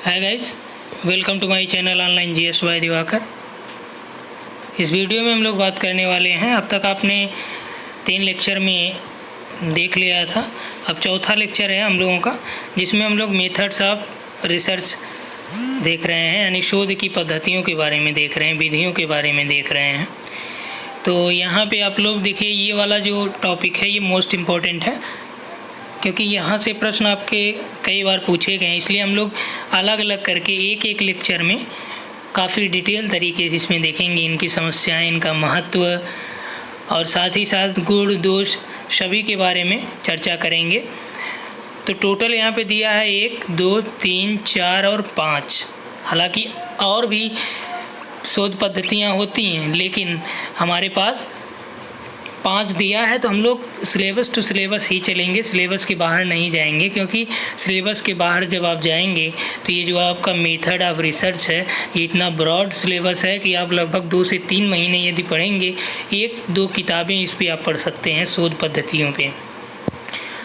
Hi guys, welcome to my channel online GS by Diwakar. इस video में हम लोग बात करने वाले हैं, अब तक आपने 3 लेक्चर में देख लिया था, अब चौथा लेक्चर है हम लोगों का, जिसमें हम लोग मेथड्स ऑफ रिसर्च देख रहे हैं, यानी शोध की पद्धतियों के बारे में देख रहे हैं, विधियों के बारे में देख रहे हैं। तो यहाँ पे आप लोग देखिए, ये वाला जो टॉपिक है ये मोस्ट इम्पॉर्टेंट है, क्योंकि यहाँ से प्रश्न आपके कई बार पूछे गए हैं, इसलिए हम लोग अलग अलग करके एक एक लेक्चर में काफ़ी डिटेल तरीके से इसमें देखेंगे इनकी समस्याएं, इनका महत्व और साथ ही साथ गुण दोष सभी के बारे में चर्चा करेंगे। तो टोटल यहाँ पे दिया है 1, 2, 3, 4 और 5। हालांकि और भी शोध पद्धतियाँ होती हैं, लेकिन हमारे पास 5 दिया है, तो हम लोग सिलेबस टू सिलेबस ही चलेंगे, सिलेबस के बाहर नहीं जाएंगे, क्योंकि सिलेबस के बाहर जब आप जाएंगे तो ये जो आपका मेथड ऑफ रिसर्च है ये इतना ब्रॉड सिलेबस है कि आप लगभग 2 से 3 महीने यदि पढ़ेंगे, 1-2 किताबें इस पर आप पढ़ सकते हैं शोध पद्धतियों पे।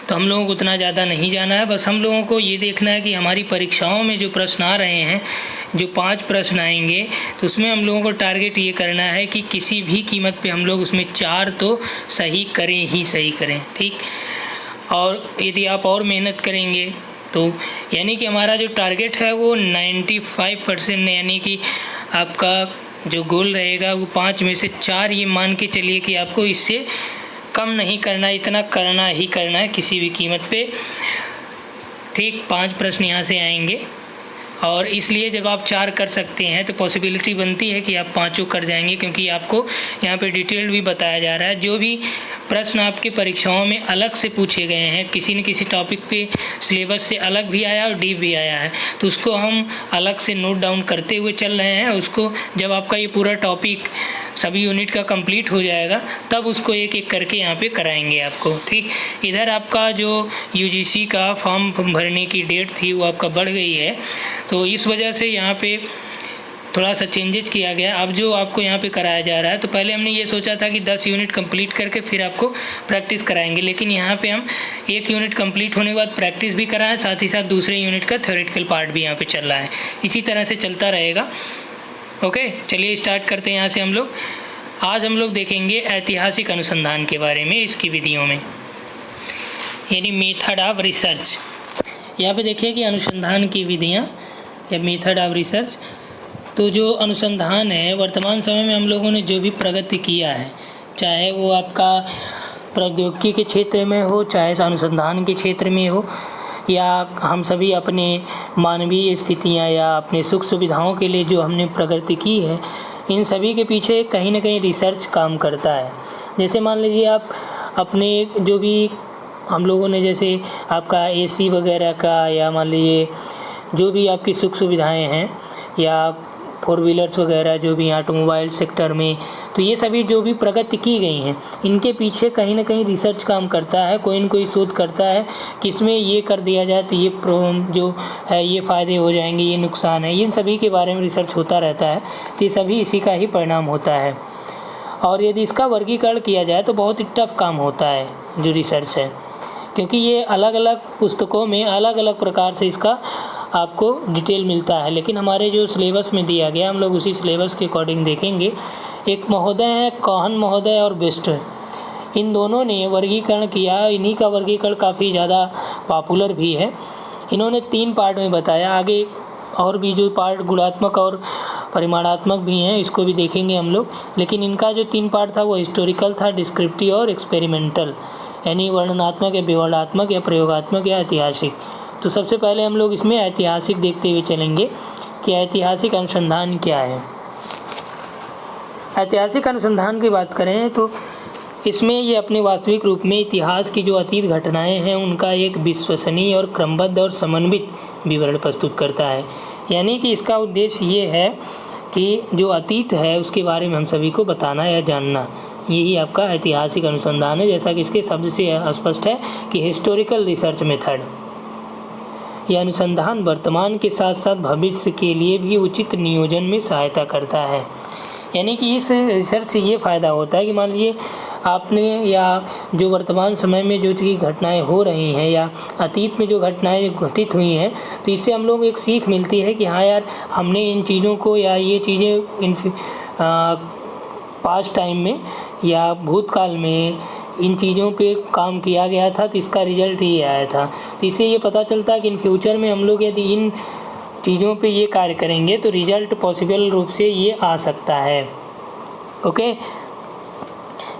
तो हम लोगों को उतना ज़्यादा नहीं जाना है, बस हम लोगों को ये देखना है कि हमारी परीक्षाओं में जो प्रश्न आ रहे हैं, जो 5 प्रश्न आएंगे, तो उसमें हम लोगों को टारगेट ये करना है कि किसी भी कीमत पे हम लोग उसमें 4 तो सही करें ही सही करें, ठीक। और यदि आप और मेहनत करेंगे तो यानी कि हमारा जो टारगेट है वो 95%, यानी कि आपका जो गोल रहेगा वो 5 में से 4 ये मान के चलिए कि आपको इससे कम नहीं करना, इतना करना ही करना है किसी भी कीमत पे, ठीक। 5 प्रश्न यहाँ से आएंगे, और इसलिए जब आप 4 कर सकते हैं तो पॉसिबिलिटी बनती है कि आप 5 कर जाएंगे, क्योंकि आपको यहाँ पे डिटेल भी बताया जा रहा है। जो भी प्रश्न आपके परीक्षाओं में अलग से पूछे गए हैं, किसी न किसी टॉपिक पे सिलेबस से अलग भी आया और डीप भी आया है, तो उसको हम अलग से नोट डाउन करते हुए चल रहे हैं। उसको जब आपका ये पूरा टॉपिक सभी यूनिट का कंप्लीट हो जाएगा, तब उसको एक एक करके यहाँ पे कराएंगे आपको, ठीक। इधर आपका जो यूजीसी का फॉर्म भरने की डेट थी वो आपका बढ़ गई है, तो इस वजह से यहाँ पे थोड़ा सा चेंजेज किया गया। अब जो आपको यहाँ पे कराया जा रहा है, तो पहले हमने ये सोचा था कि 10 यूनिट कंप्लीट करके फिर आपको प्रैक्टिस कराएंगे, लेकिन यहाँ पे हम 1 यूनिट कंप्लीट होने के बाद प्रैक्टिस भी कराएं, साथ ही साथ दूसरे यूनिट का थ्योरेटिकल पार्ट भी यहाँ पे चल रहा है। इसी तरह से चलता रहेगा। ओके, चलिए स्टार्ट करते हैं यहाँ से हम लोग। आज हम लोग देखेंगे ऐतिहासिक अनुसंधान के बारे में, इसकी विधियों में, यानी मेथड ऑफ रिसर्च। यहाँ पे देखिए कि अनुसंधान की विधियाँ या मेथड ऑफ रिसर्च। तो जो अनुसंधान है, वर्तमान समय में हम लोगों ने जो भी प्रगति किया है, चाहे वो आपका प्रौद्योगिकी के क्षेत्र में हो, चाहे अनुसंधान के क्षेत्र में हो, या हम सभी अपने मानवीय स्थितियाँ या अपने सुख सुविधाओं के लिए जो हमने प्रगति की है, इन सभी के पीछे कहीं ना कहीं रिसर्च काम करता है। जैसे मान लीजिए आप अपने जो भी हम लोगों ने, जैसे आपका एसी वगैरह का, या मान लीजिए जो भी आपकी सुख सुविधाएं हैं, या 4 व्हीलर्स वगैरह जो भी ऑटोमोबाइल सेक्टर में, तो ये सभी जो भी प्रगति की गई हैं, इनके पीछे कहीं ना कहीं रिसर्च काम करता है। कोई न कोई शोध करता है कि इसमें ये कर दिया जाए तो ये जो है ये फ़ायदे हो जाएंगे, ये नुकसान है, इन सभी के बारे में रिसर्च होता रहता है। तो ये सभी इसी का ही परिणाम होता है। और यदि इसका वर्गीकरण किया जाए तो बहुत ही टफ काम होता है जो रिसर्च है, क्योंकि ये अलग अलग पुस्तकों में अलग अलग प्रकार से इसका आपको डिटेल मिलता है। लेकिन हमारे जो सिलेबस में दिया गया, हम लोग उसी सिलेबस के अकॉर्डिंग देखेंगे। एक महोदय हैं, कोहन महोदय और बेस्ट, इन दोनों ने वर्गीकरण किया। इन्हीं का वर्गीकरण काफ़ी ज़्यादा पॉपुलर भी है। इन्होंने 3 पार्ट में बताया। आगे और भी जो पार्ट गुणात्मक और परिमाणात्मक भी हैं, इसको भी देखेंगे हम लोग। लेकिन इनका जो 3 पार्ट था वो हिस्टोरिकल था, डिस्क्रिप्टिव और एक्सपेरिमेंटल, यानी वर्णनात्मक या विवरणात्मक या प्रयोगात्मक या ऐतिहासिक। तो सबसे पहले हम लोग इसमें ऐतिहासिक देखते हुए चलेंगे कि ऐतिहासिक अनुसंधान क्या है। ऐतिहासिक अनुसंधान की बात करें तो इसमें ये अपने वास्तविक रूप में इतिहास की जो अतीत घटनाएं हैं उनका एक विश्वसनीय और क्रमबद्ध और समन्वित विवरण प्रस्तुत करता है। यानी कि इसका उद्देश्य ये है कि जो अतीत है उसके बारे में हम सभी को बताना या जानना, यही आपका ऐतिहासिक अनुसंधान है। जैसा कि इसके शब्द से स्पष्ट है कि हिस्टोरिकल रिसर्च मेथड, यह अनुसंधान वर्तमान के साथ साथ भविष्य के लिए भी उचित नियोजन में सहायता करता है। यानी कि इस रिसर्च से ये फ़ायदा होता है कि मान लीजिए आपने या जो वर्तमान समय में जो चीज़ घटनाएं हो रही हैं या अतीत में जो घटनाएं घटित हुई हैं, तो इससे हम लोग एक सीख मिलती है कि हाँ यार, हमने इन चीज़ों को या ये चीज़ें इन पास्ट टाइम में या भूतकाल में इन चीज़ों पे काम किया गया था, तो इसका रिजल्ट ये आया था। तो इससे ये पता चलता है कि इन फ्यूचर में हम लोग यदि इन चीज़ों पे ये कार्य करेंगे तो रिजल्ट पॉसिबल रूप से ये आ सकता है। ओके।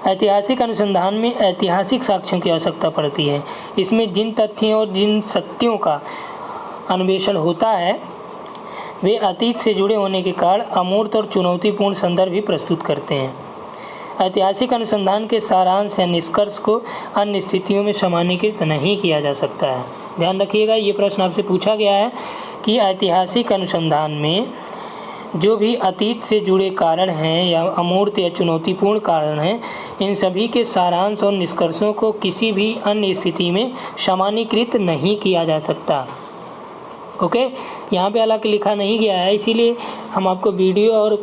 ऐतिहासिक अनुसंधान में ऐतिहासिक साक्ष्यों की आवश्यकता पड़ती है। इसमें जिन तथ्यों और जिन सत्यों का अन्वेषण होता है वे अतीत से जुड़े होने के कारण अमूर्त और चुनौतीपूर्ण संदर्भ भी प्रस्तुत करते हैं। ऐतिहासिक अनुसंधान के सारांश या निष्कर्ष को अन्य स्थितियों में सामान्यीकृत नहीं किया जा सकता है। ध्यान रखिएगा, ये प्रश्न आपसे पूछा गया है कि ऐतिहासिक अनुसंधान में जो भी अतीत से जुड़े कारण हैं या अमूर्त या चुनौतीपूर्ण कारण हैं, इन सभी के सारांश और निष्कर्षों को किसी भी अन्य स्थिति में सामान्यीकृत नहीं किया जा सकता। ओके, यहाँ पे हालांकि लिखा नहीं गया है, इसीलिए हम आपको वीडियो और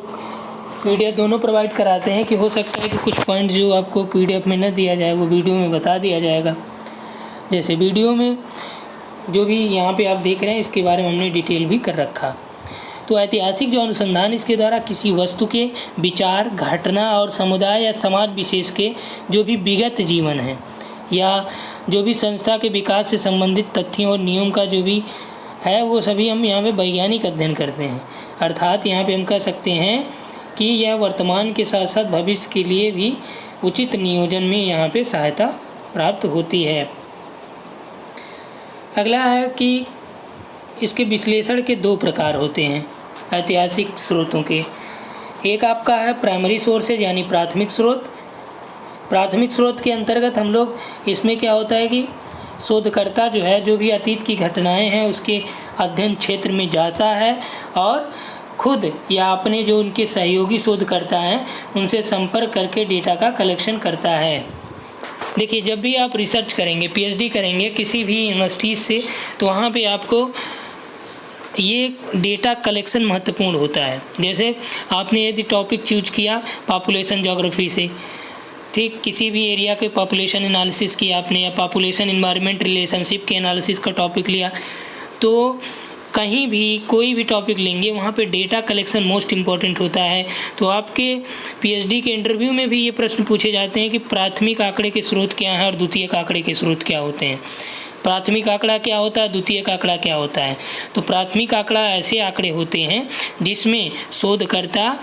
PDF दोनों प्रोवाइड कराते हैं कि हो सकता है कि कुछ पॉइंट जो आपको PDF में न दिया जाए वो वीडियो में बता दिया जाएगा। जैसे वीडियो में जो भी यहाँ पे आप देख रहे हैं इसके बारे में हमने डिटेल भी कर रखा। तो ऐतिहासिक जो अनुसंधान, इसके द्वारा किसी वस्तु के विचार, घटना और समुदाय या समाज विशेष के जो भी विगत जीवन है या जो भी संस्था के विकास से संबंधित तथ्यों और नियम का जो भी है वो सभी हम यहाँ पे वैज्ञानिक अध्ययन करते हैं। अर्थात यहाँ पे हम कह सकते हैं कि यह वर्तमान के साथ साथ भविष्य के लिए भी उचित नियोजन में यहाँ पे सहायता प्राप्त होती है। अगला है कि इसके विश्लेषण के 2 प्रकार होते हैं ऐतिहासिक स्रोतों के। एक आपका है प्राइमरी सोर्सेज यानी प्राथमिक स्रोत। प्राथमिक स्रोत के अंतर्गत हम लोग इसमें क्या होता है कि शोधकर्ता जो है जो भी अतीत की घटनाएं हैं उसके अध्ययन क्षेत्र में जाता है और खुद या अपने जो उनके सहयोगी शोधकर्ता हैं उनसे संपर्क करके डेटा का कलेक्शन करता है। देखिए, जब भी आप रिसर्च करेंगे, PhD करेंगे किसी भी यूनिवर्सिटी से, तो वहाँ पे आपको ये डेटा कलेक्शन महत्वपूर्ण होता है। जैसे आपने यदि टॉपिक चूज किया पॉपुलेशन ज्योग्राफी से, ठीक, किसी भी एरिया के पॉपुलेशन एनालिसिस किया आपने या पॉपुलेशन इन्वायरमेंट रिलेशनशिप के एनालिसिस का टॉपिक लिया, तो कहीं भी कोई भी टॉपिक लेंगे वहाँ पे डेटा कलेक्शन मोस्ट इम्पॉर्टेंट होता है। तो आपके PhD के इंटरव्यू में भी ये प्रश्न पूछे जाते हैं कि प्राथमिक आंकड़े के स्रोत क्या हैं और द्वितीयक आंकड़े के स्रोत क्या होते हैं। प्राथमिक आंकड़ा क्या होता है, द्वितीयक आंकड़ा क्या होता है। तो प्राथमिक आंकड़ा ऐसे आंकड़े होते हैं जिसमें शोधकर्ता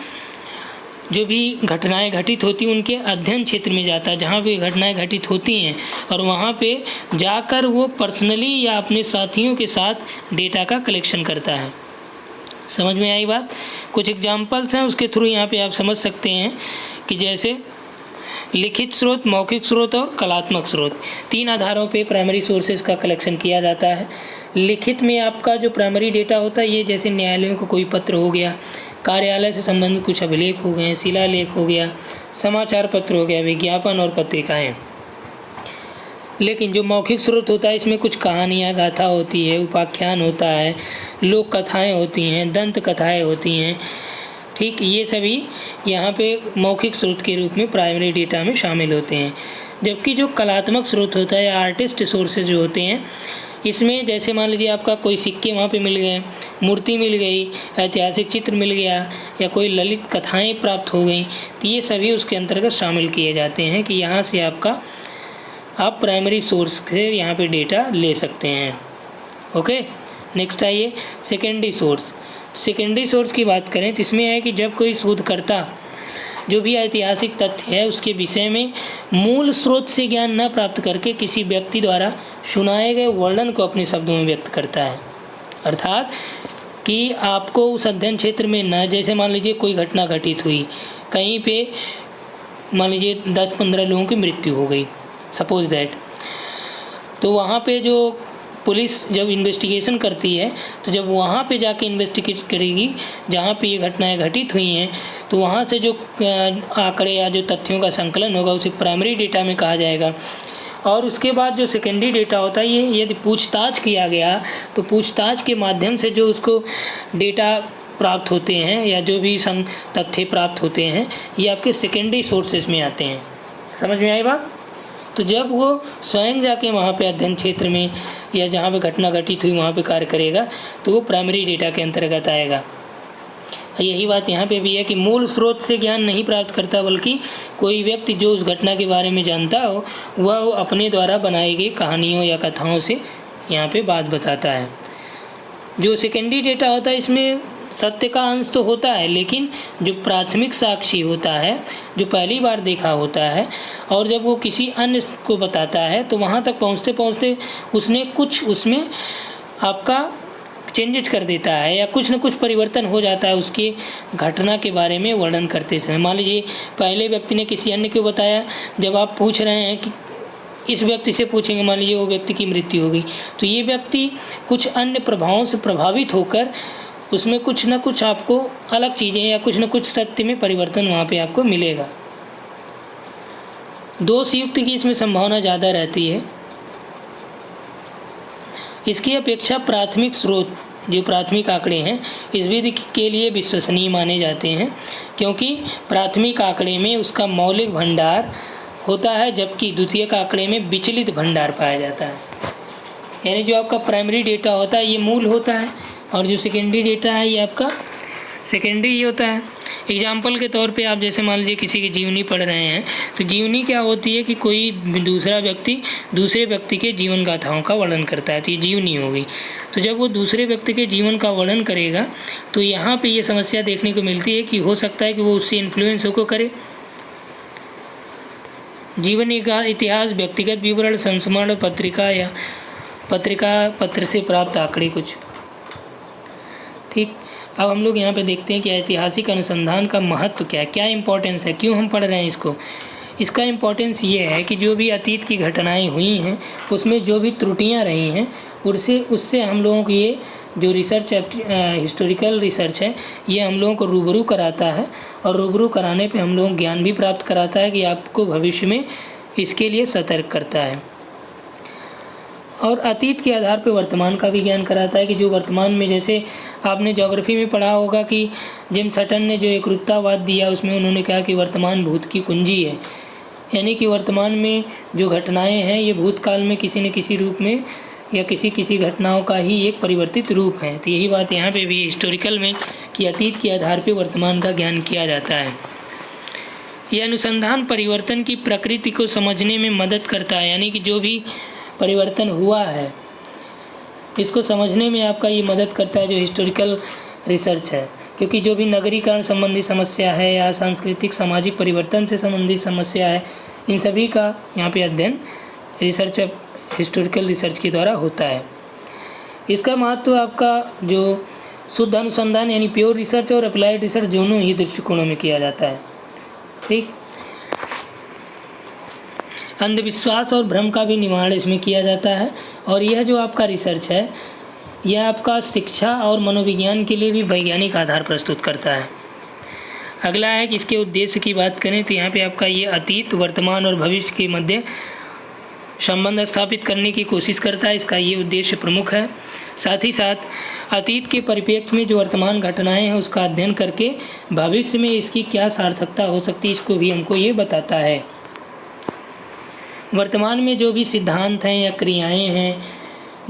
जो भी घटनाएं घटित होती हैं उनके अध्ययन क्षेत्र में जाता है, जहाँ पे घटनाएं घटित होती हैं, और वहाँ पे जाकर वो पर्सनली या अपने साथियों के साथ डेटा का कलेक्शन करता है। समझ में आई बात? कुछ एग्जांपल्स हैं उसके थ्रू यहाँ पे आप समझ सकते हैं कि जैसे लिखित स्रोत, मौखिक स्रोत और कलात्मक स्रोत, 3 आधारों पे प्राइमरी सोर्सेज का कलेक्शन किया जाता है। लिखित में आपका जो प्राइमरी डेटा होता है ये जैसे न्यायालयों को कोई पत्र हो गया, कार्यालय से संबंधित कुछ अभिलेख हो गए, शिलालेख हो गया, समाचार पत्र हो गया, विज्ञापन और पत्रिकाएं। लेकिन जो मौखिक स्रोत होता है इसमें कुछ कहानियाँ, गाथा होती है, उपाख्यान होता है, लोक कथाएँ होती हैं, दंत कथाएँ होती हैं, ठीक, ये सभी यहाँ पे मौखिक स्रोत के रूप में प्राइमरी डेटा में शामिल होते हैं। जबकि जो कलात्मक स्रोत होता है या आर्टिस्ट सोर्सेज जो होते हैं, इसमें जैसे मान लीजिए आपका कोई सिक्के वहाँ पे मिल गए, मूर्ति मिल गई, ऐतिहासिक चित्र मिल गया या कोई ललित कथाएं प्राप्त हो गई, तो ये सभी उसके अंतर्गत शामिल किए जाते हैं कि यहाँ से आप प्राइमरी सोर्स से यहाँ पे डेटा ले सकते हैं। ओके, नेक्स्ट आइए सेकेंडरी सोर्स। सेकेंडरी सोर्स की बात करें तो इसमें है कि जब कोई शोधकर्ता जो भी ऐतिहासिक तथ्य है उसके विषय में मूल स्रोत से ज्ञान न प्राप्त करके किसी व्यक्ति द्वारा सुनाए गए वर्णन को अपने शब्दों में व्यक्त करता है। अर्थात कि आपको उस अध्ययन क्षेत्र में न, जैसे मान लीजिए कोई घटना घटित हुई, कहीं पे मान लीजिए 10-15 लोगों की मृत्यु हो गई, सपोज दैट, तो वहाँ पे जो पुलिस जब इन्वेस्टिगेशन करती है तो जब वहाँ पे जाके इन्वेस्टिगेट करेगी जहाँ पे ये घटनाएं घटित हुई हैं, तो वहाँ से जो आंकड़े या जो तथ्यों का संकलन होगा उसे प्राइमरी डेटा में कहा जाएगा। और उसके बाद जो सेकेंडरी डेटा होता है ये यदि पूछताछ किया गया तो पूछताछ के माध्यम से जो उसको डेटा प्राप्त होते हैं या जो भी तथ्य प्राप्त होते हैं ये आपके सेकेंडरी सोर्सेज में आते हैं। समझ में आई बात? तो जब वो स्वयं जाके वहाँ पे अध्ययन क्षेत्र में या जहाँ पे घटना घटित हुई वहाँ पे कार्य करेगा तो वो प्राइमरी डेटा के अंतर्गत आएगा। यही बात यहाँ पे भी है कि मूल स्रोत से ज्ञान नहीं प्राप्त करता, बल्कि कोई व्यक्ति जो उस घटना के बारे में जानता हो वह अपने द्वारा बनाई गई कहानियों या कथाओं से यहाँ पे बात बताता है। जो सेकेंडरी डेटा होता है इसमें सत्य का अंश तो होता है, लेकिन जो प्राथमिक साक्षी होता है, जो पहली बार देखा होता है और जब वो किसी अन्य को बताता है तो वहाँ तक पहुँचते पहुँचते उसने कुछ उसमें आपका चेंजेस कर देता है या कुछ न कुछ परिवर्तन हो जाता है उसके घटना के बारे में वर्णन करते समय। मान लीजिए पहले व्यक्ति ने किसी अन्य को बताया, जब आप पूछ रहे हैं कि इस व्यक्ति से पूछेंगे, मान लीजिए वो व्यक्ति की मृत्यु हो गई, तो ये व्यक्ति कुछ अन्य प्रभावों से प्रभावित होकर उसमें कुछ न कुछ आपको अलग चीज़ें या कुछ न कुछ सत्य में परिवर्तन वहाँ पे आपको मिलेगा। दोषयुक्त की इसमें संभावना ज़्यादा रहती है। इसकी अपेक्षा प्राथमिक स्रोत जो प्राथमिक आंकड़े हैं इस विधि के लिए विश्वसनीय माने जाते हैं, क्योंकि प्राथमिक आंकड़े में उसका मौलिक भंडार होता है जबकि द्वितीयक आंकड़े में विचलित भंडार पाया जाता है। यानी जो आपका प्राइमरी डेटा होता है ये मूल होता है और जो सेकेंडरी डेटा है ये आपका सेकेंडरी ही होता है। एग्जाम्पल के तौर पे आप जैसे मान लीजिए किसी की जीवनी पढ़ रहे हैं तो जीवनी क्या होती है कि कोई दूसरा व्यक्ति दूसरे व्यक्ति के जीवन गाथाओं का वर्णन करता है, तो ये जीवनी होगी। तो जब वो दूसरे व्यक्ति के जीवन का वर्णन करेगा तो यहाँ पे ये समस्या देखने को मिलती है कि हो सकता है कि वो उससे इन्फ्लुएंस होकर करे। जीवन का इतिहास, व्यक्तिगत विवरण, संस्मरण, पत्र से प्राप्त आंकड़े कुछ। ठीक, अब हम लोग यहाँ पे देखते हैं कि ऐतिहासिक अनुसंधान का महत्व क्या है, क्या इम्पोर्टेंस है, क्यों हम पढ़ रहे हैं इसको। इसका इम्पोर्टेंस ये है कि जो भी अतीत की घटनाएं हुई हैं उसमें जो भी त्रुटियां रही हैं उससे हम लोगों की ये जो रिसर्च हिस्टोरिकल रिसर्च है ये हम लोगों को रूबरू कराता है और रूबरू कराने पे हम लोगों को ज्ञान भी प्राप्त कराता है कि आपको भविष्य में इसके लिए सतर्क करता है। और अतीत के आधार पर वर्तमान का भी ज्ञान कराता है कि जो वर्तमान में, जैसे आपने ज्योग्राफी में पढ़ा होगा कि जेम्स हटन ने जो एकरूपतावाद दिया उसमें उन्होंने कहा कि वर्तमान भूत की कुंजी है, यानी कि वर्तमान में जो घटनाएं हैं ये भूतकाल में किसी न किसी रूप में या किसी घटनाओं का ही एक परिवर्तित रूप है। तो यही बात यहाँ पे भी हिस्टोरिकल में कि अतीत के आधार पर वर्तमान का ज्ञान किया जाता है। यह अनुसंधान परिवर्तन की प्रकृति को समझने में मदद करता है, यानी कि जो भी परिवर्तन हुआ है इसको समझने में आपका ये मदद करता है जो हिस्टोरिकल रिसर्च है, क्योंकि जो भी नगरीकरण संबंधी समस्या है या सांस्कृतिक सामाजिक परिवर्तन से संबंधित समस्या है इन सभी का यहाँ पे अध्ययन रिसर्च हिस्टोरिकल रिसर्च के द्वारा होता है। इसका महत्व आपका जो शुद्ध अनुसंधान यानी प्योर रिसर्च और अप्लाइड रिसर्च दोनों ही दृष्टिकोणों में किया जाता है। ठीक, अंधविश्वास और भ्रम का भी निवारण इसमें किया जाता है और यह जो आपका रिसर्च है यह आपका शिक्षा और मनोविज्ञान के लिए भी वैज्ञानिक आधार प्रस्तुत करता है। अगला है कि इसके उद्देश्य की बात करें तो यहाँ पे आपका ये अतीत, वर्तमान और भविष्य के मध्य संबंध स्थापित करने की कोशिश करता है, इसका ये उद्देश्य प्रमुख है। साथ ही साथ अतीत के परिप्रेक्ष्य में जो वर्तमान घटनाएं हैं उसका अध्ययन करके भविष्य में इसकी क्या सार्थकता हो सकती है इसको भी हमको ये बताता है। वर्तमान में जो भी सिद्धांत हैं या क्रियाएं हैं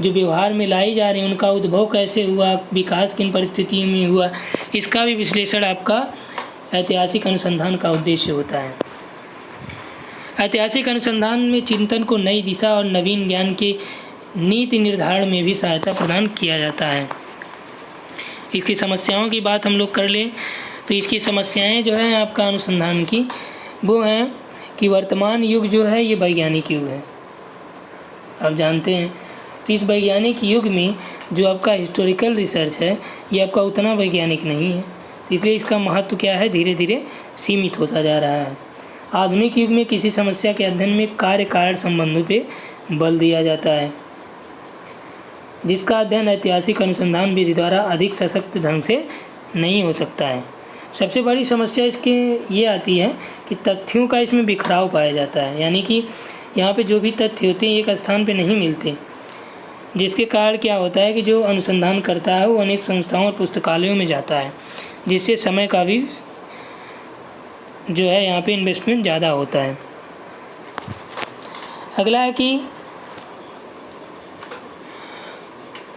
जो व्यवहार में लाई जा रही हैं उनका उद्भव कैसे हुआ, विकास किन परिस्थितियों में हुआ, इसका भी विश्लेषण आपका ऐतिहासिक अनुसंधान का उद्देश्य होता है। ऐतिहासिक अनुसंधान में चिंतन को नई दिशा और नवीन ज्ञान के नीति निर्धारण में भी सहायता प्रदान किया जाता है। इसकी समस्याओं की बात हम लोग कर लें तो इसकी समस्याएं जो हैं आपका अनुसंधान की वो हैं कि वर्तमान युग जो है ये वैज्ञानिक युग है, आप जानते हैं। तो इस वैज्ञानिक युग में जो आपका हिस्टोरिकल रिसर्च है ये आपका उतना वैज्ञानिक नहीं है, तो इसलिए इसका महत्व क्या है धीरे धीरे सीमित होता जा रहा है। आधुनिक युग में किसी समस्या के अध्ययन में कार्य कारण संबंधों पे बल दिया जाता है, जिसका अध्ययन ऐतिहासिक अनुसंधान विधि द्वारा अधिक सशक्त ढंग से नहीं हो सकता है। सबसे बड़ी समस्या इसके ये आती है कि तथ्यों का इसमें बिखराव पाया जाता है, यानी कि यहाँ पे जो भी तथ्य होते हैं एक स्थान पे नहीं मिलते, जिसके कारण क्या होता है कि जो अनुसंधान करता है वो अनेक संस्थाओं और पुस्तकालयों में जाता है, जिससे समय का भी जो है यहाँ पे इन्वेस्टमेंट ज़्यादा होता है। अगला है कि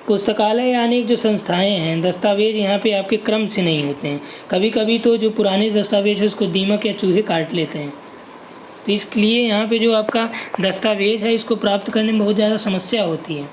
पुस्तकालय यानी जो संस्थाएं हैं, दस्तावेज यहाँ पे आपके क्रम से नहीं होते हैं। कभी कभी तो जो पुराने दस्तावेज है उसको दीमक या चूहे काट लेते हैं, तो इसलिए यहाँ पे जो आपका दस्तावेज है इसको प्राप्त करने में बहुत ज़्यादा समस्या होती है।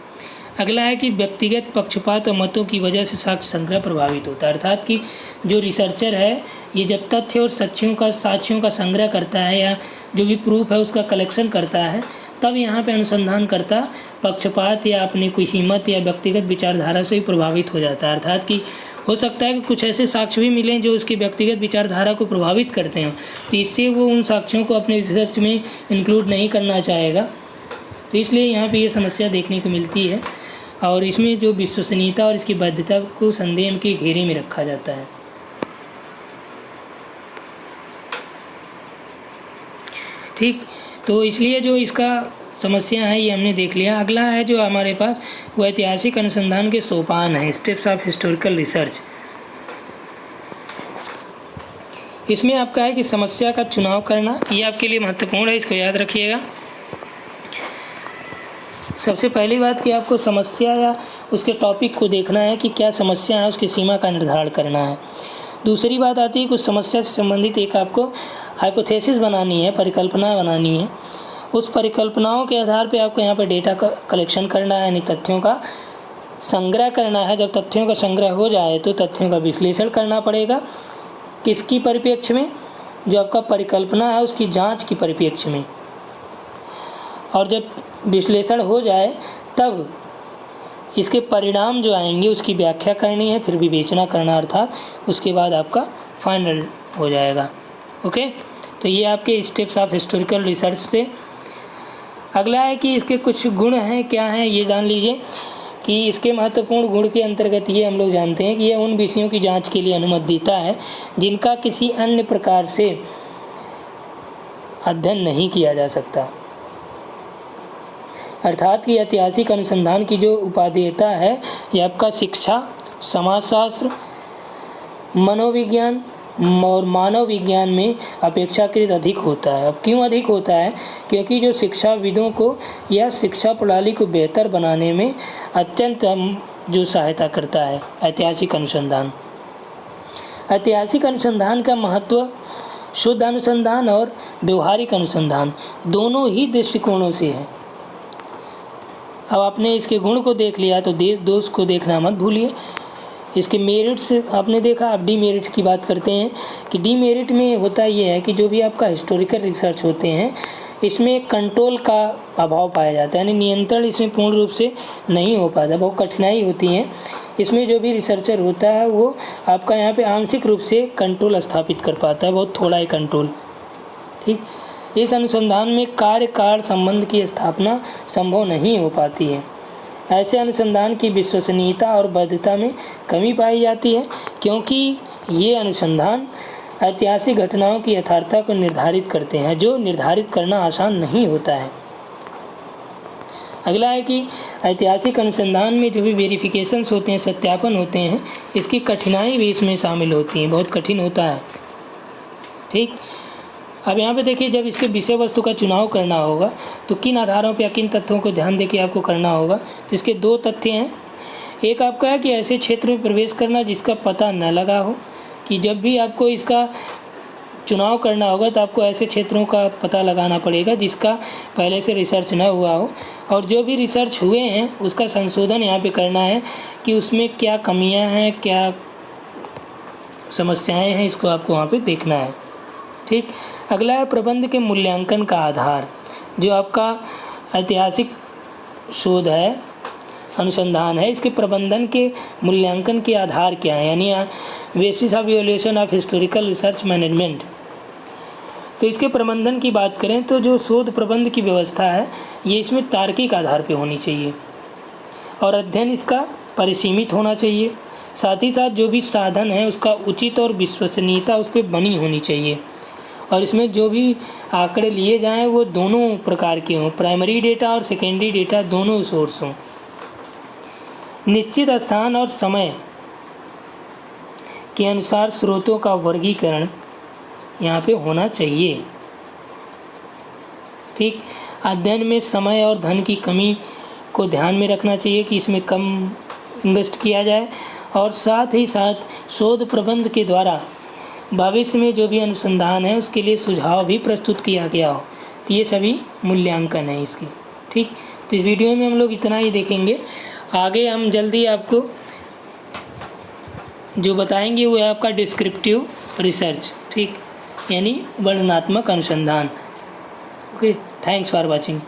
अगला है कि व्यक्तिगत पक्षपात और मतों की वजह से साक्ष्य संग्रह प्रभावित होता है। अर्थात कि जो रिसर्चर है ये जब तथ्य और साक्ष्यों का संग्रह करता है या जो भी प्रूफ है उसका कलेक्शन करता है, तब यहाँ पे अनुसंधानकर्ता पक्षपात या अपनी किसी मत या व्यक्तिगत विचारधारा से ही प्रभावित हो जाता है। अर्थात कि हो सकता है कि कुछ ऐसे साक्ष्य भी मिलें जो उसकी व्यक्तिगत विचारधारा को प्रभावित करते हैं, तो इससे वो उन साक्ष्यों को अपने रिसर्च में इंक्लूड नहीं करना चाहेगा। तो इसलिए यहाँ पे ये समस्या देखने को मिलती है और इसमें जो विश्वसनीयता और इसकी वैधता को संदेह के घेरे में रखा जाता है। ठीक, तो इसलिए जो इसका समस्या है ये हमने देख लिया। अगला है जो हमारे पास वो ऐतिहासिक अनुसंधान के सोपान हैं, स्टेप्स ऑफ हिस्टोरिकल रिसर्च। इसमें आपका है कि समस्या का चुनाव करना, ये आपके लिए महत्वपूर्ण है, इसको याद रखिएगा। सबसे पहली बात कि आपको समस्या या उसके टॉपिक को देखना है कि क्या समस्या है, उसकी सीमा का निर्धारण करना है। दूसरी बात आती है कुछ समस्या से संबंधित एक आपको हाइपोथेसिस बनानी है, परिकल्पना बनानी है। उस परिकल्पनाओं के आधार पे आपको यहाँ पे डेटा का कलेक्शन करना है, यानी तथ्यों का संग्रह करना है। जब तथ्यों का संग्रह हो जाए तो तथ्यों का विश्लेषण करना पड़ेगा। किसकी परिप्रेक्ष्य में? जो आपका परिकल्पना है उसकी जांच की परिप्रेक्ष्य में। और जब विश्लेषण हो जाए तब इसके परिणाम जो आएंगे उसकी व्याख्या करनी है, फिर विवेचना करना, अर्थात उसके बाद आपका फाइनल हो जाएगा। ओके, तो ये आपके स्टेप्स ऑफ हिस्टोरिकल रिसर्च थे। अगला है कि इसके कुछ गुण हैं, क्या हैं ये जान लीजिए। कि इसके महत्वपूर्ण गुण के अंतर्गत ये हम लोग जानते हैं कि यह उन विषयों की जांच के लिए अनुमति देता है जिनका किसी अन्य प्रकार से अध्ययन नहीं किया जा सकता। अर्थात कि ऐतिहासिक अनुसंधान की जो उपादेयता है यह आपका शिक्षा, समाजशास्त्र, मनोविज्ञान और मानव विज्ञान में अपेक्षाकृत अधिक होता है। अब क्यों अधिक होता है? क्योंकि जो शिक्षाविदों को या शिक्षा प्रणाली को बेहतर बनाने में अत्यंत जो सहायता करता है ऐतिहासिक अनुसंधान। ऐतिहासिक अनुसंधान का महत्व शुद्ध अनुसंधान और व्यवहारिक अनुसंधान दोनों ही दृष्टिकोणों से है। अब आपने इसके गुण को देख लिया तो दोष को देखना मत भूलिए। इसके मेरिट्स आपने देखा। अब डीमेरिट की बात करते हैं कि डीमेरिट में होता ये है कि जो भी आपका हिस्टोरिकल रिसर्च होते हैं इसमें कंट्रोल का अभाव पाया जाता है, यानी नियंत्रण इसमें पूर्ण रूप से नहीं हो पाता, बहुत कठिनाई होती है। इसमें जो भी रिसर्चर होता है वो आपका यहाँ पे आंशिक रूप से कंट्रोल स्थापित कर पाता है, बहुत थोड़ा ही कंट्रोल। ठीक, इस अनुसंधान में कार्य संबंध की स्थापना संभव नहीं हो पाती है। ऐसे अनुसंधान की विश्वसनीयता और वैधता में कमी पाई जाती है क्योंकि ये अनुसंधान ऐतिहासिक घटनाओं की यथार्थता को निर्धारित करते हैं, जो निर्धारित करना आसान नहीं होता है। अगला है कि ऐतिहासिक अनुसंधान में जो भी वेरिफिकेशंस होते हैं, सत्यापन होते हैं, इसकी कठिनाई भी इसमें शामिल होती है, बहुत कठिन होता है। ठीक, अब यहाँ पे देखिए जब इसके विषय वस्तु का चुनाव करना होगा तो किन आधारों पर या किन तथ्यों को ध्यान देके आपको करना होगा। तो इसके दो तथ्य हैं। एक आपका है कि ऐसे क्षेत्र में प्रवेश करना जिसका पता न लगा हो, कि जब भी आपको इसका चुनाव करना होगा तो आपको ऐसे क्षेत्रों का पता लगाना पड़ेगा जिसका पहले से रिसर्च ना हुआ हो, और जो भी रिसर्च हुए हैं उसका संशोधन यहाँ पे करना है कि उसमें क्या कमियाँ हैं, क्या समस्याएं हैं, इसको आपको वहाँ पे देखना है। ठीक, अगला है प्रबंध के मूल्यांकन का आधार। जो आपका ऐतिहासिक शोध है, अनुसंधान है, इसके प्रबंधन के मूल्यांकन के आधार क्या है, यानी basis of evaluation of historical research management. तो इसके प्रबंधन की बात करें तो जो शोध प्रबंध की व्यवस्था है ये इसमें तार्किक आधार पे होनी चाहिए और अध्ययन इसका परिसीमित होना चाहिए। साथ ही साथ जो भी साधन है उसका उचित और विश्वसनीयता उस पर बनी होनी चाहिए, और इसमें जो भी आंकड़े लिए जाएं वो दोनों प्रकार के हों, प्राइमरी डेटा और सेकेंडरी डेटा दोनों सोर्स हों। निश्चित स्थान और समय के अनुसार स्रोतों का वर्गीकरण यहाँ पे होना चाहिए। ठीक, अध्ययन में समय और धन की कमी को ध्यान में रखना चाहिए कि इसमें कम इन्वेस्ट किया जाए, और साथ ही साथ शोध प्रबंध के द्वारा भविष्य में जो भी अनुसंधान है उसके लिए सुझाव भी प्रस्तुत किया गया हो। तो ये सभी मूल्यांकन है इसकी। ठीक, तो इस वीडियो में हम लोग इतना ही देखेंगे। आगे हम जल्दी आपको जो बताएंगे वो है आपका डिस्क्रिप्टिव रिसर्च, ठीक, यानी वर्णनात्मक अनुसंधान। Okay, thanks for watching.